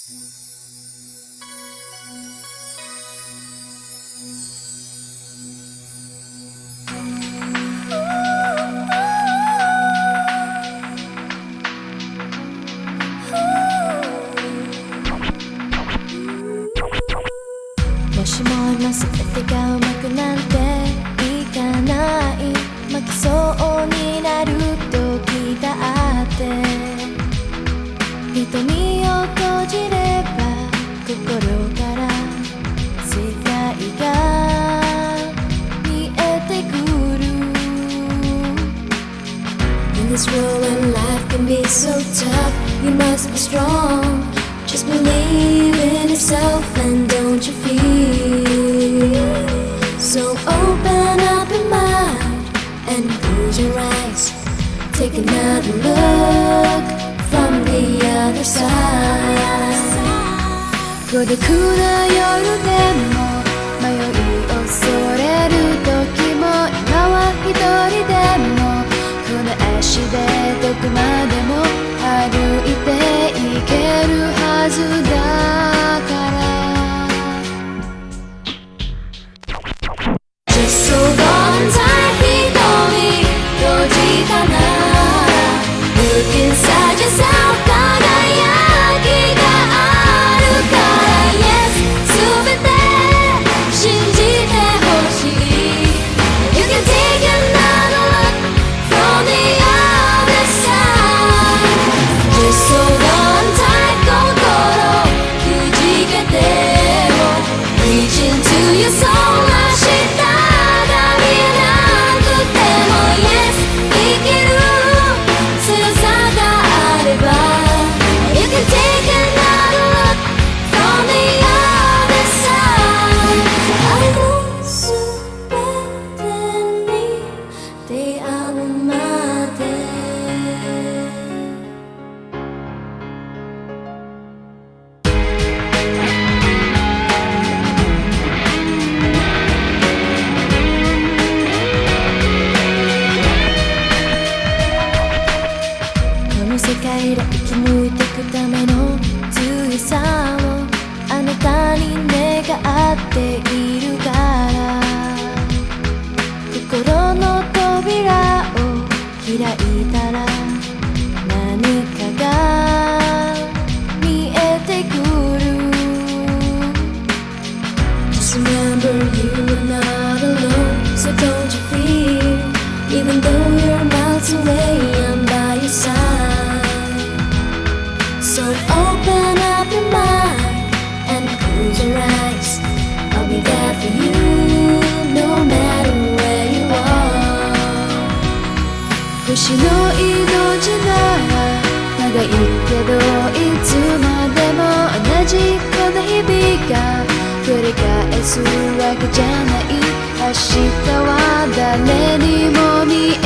もしも今全てがうまくなんていかない、負けそうになる時だって瞳を閉じれば心から世界が見えてくる。 In this world when life can be so tough, you must be strong. Just believe in yourself and don't you feel. So open up your mind and close your eyes. Take another look from the other side. 孤独な夜でも迷い恐れる時も、今は一人でもこの足でどこまでも歩いていけるはずだから。 Just hold on tight 瞳閉じたなら Look inside yourself 輝きがあるから Yes 全て信じてほしい You can take another look from the other side. Just hold on tight 心くじけても Reach into your soul 明日が見えなくても Yes 生きる強さがあれば You can take another look from the other side. I know 全てに出会うまでこの世界で生き抜いてくための強さをあなたに願っているから、心の扉を開いたら何かが見えてくる。 Just remember you are not alone, so don't you fear. Even though you're miles away, I'm by your side. So open up your mind and close your eyes. I'll be there for you, no matter where you are. 星の命なら長いけどいつまでも同じこの日々が繰り返すわけじゃない。明日は誰にも見え